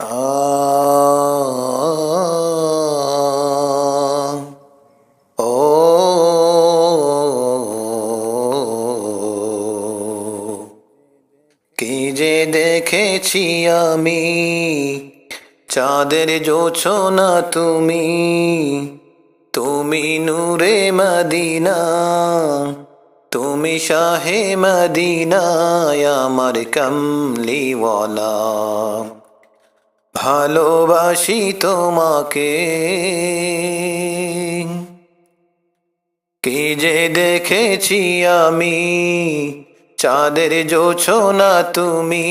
আ ও কি যে দেখেছি আমি, চাঁদের জোছনা তুমি, তুমি নূরে মদিনা, তুমি শাহে মদিনা, আমার কমলিওয়ালা। ভালোবাসি তোমাকে, কি যে দেখেছি আমি, চাঁদের জোছনা তুমি,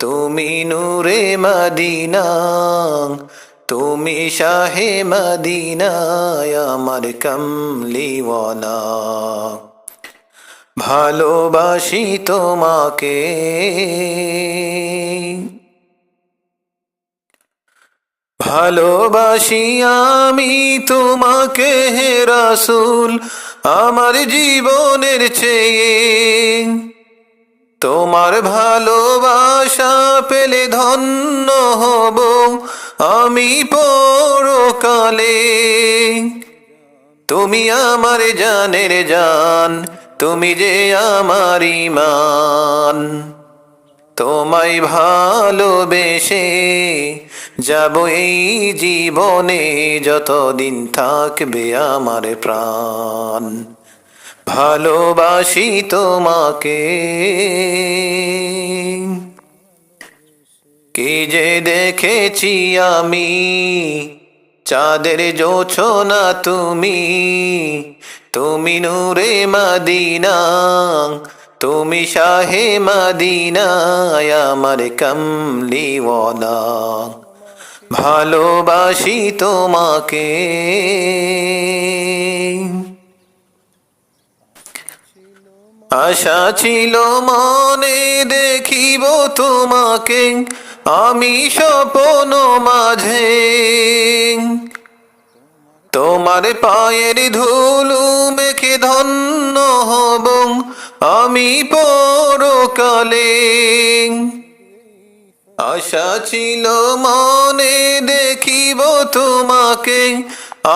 তুমি নূরে মদিনা, তুমি শাহে মদিনা, আমার কমলিওয়ালা। ভালোবাসি তোমাকে, ভালোবাসি আমি তোমাকে হে রাসূল, আমার জীবনের চেয়ে। তোমার ভালোবাসা পেলে ধন্য হব আমি পরকালে। তুমি আমার জানের জান, তুমি যে আমার ঈমান। তোমায় ভালোবেসে যাব এই জীবনে, যতদিন থাকবে আমার প্রাণ। ভালোবাসি তোমাকে, কি যে দেখেছি আমি, চাঁদের জোছনা তুমি, তুমি নূরে মদিনা, তুমি শাহে মদিনা, আমার কমলিওয়ালা। ভালোবাসি তোমাকে, আশা ছিল মনে দেখিব তোমাকে আমি স্বপ্ন মাঝে। তোমার পায়ের ধুলো মেখে ধন্য হব আমি পরকালে। আশা ছিল মনে দেখিব তোমাকে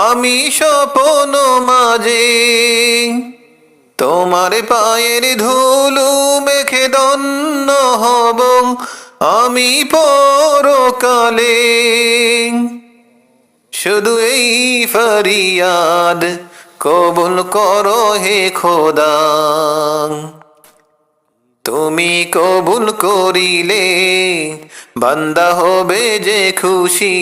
আমি স্বপ্ন মাঝে। তোমার পায়ের ধুলো মেখে ধন্য হব আমি পরকালে। শুধু এই ফরিয়াদ কবুল করো হে খোদা, তুমি কবুল করিলে বান্দা হবে যে খুশি,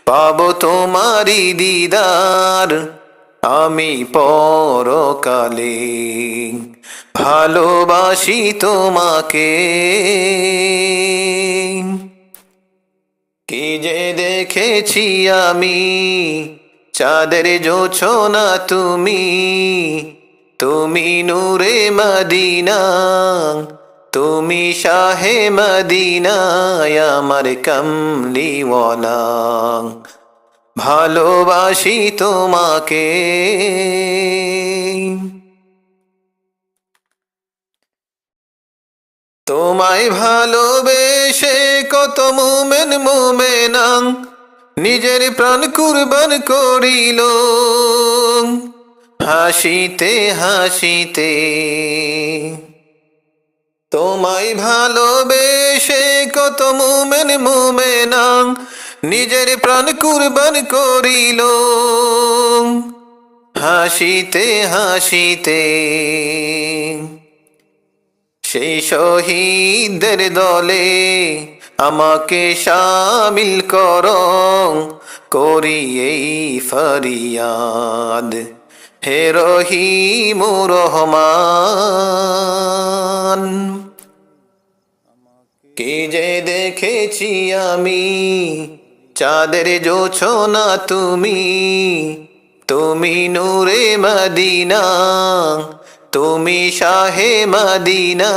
পাবো তোমারি দিদার আমি পরকালে। ভালোবাসি তোমাকে, কি যে দেখেছি আমি, চাঁদের জোছনা তুমি, তুমি নূরে মদিনা, তুমি শাহে মদিনা, আমার কমলিওয়ালা। ভালোবাসি তোমাকে, তোমায় ভালোবেসে কত মুমেন মুমেনা নিজের প্রাণ কুরবান করিল, হাসিতে হাসিতে। তোমায় ভালোবেসে কত মুমেন মুমেনা নিজের প্রাণ কুরবান করিল, হাসিতে হাসিতে। সেই শহীদদের দলে আমাকে শামিল করো, করি এই ফরিয়াদ হে রহিম রহমান। কি যে দেখেছি আমি, চাঁদের জোছনা তুমি, তুমি নূরে মদিনা, তুমি শাহে মদিনা,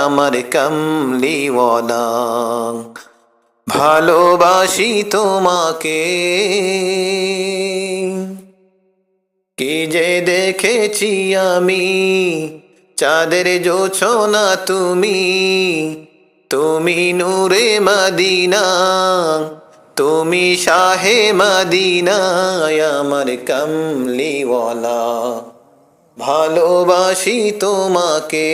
আমার কমলিওয়ালা। ভালোবাসি তোমাকে, কি যে দেখেছি আমি, চাঁদের জোছনা তুমি, তুমি নূরে মদিনা, তুমি শাহে মদিনা, আমার কামলিওয়ালা, ভালোবাসি তোমাকে।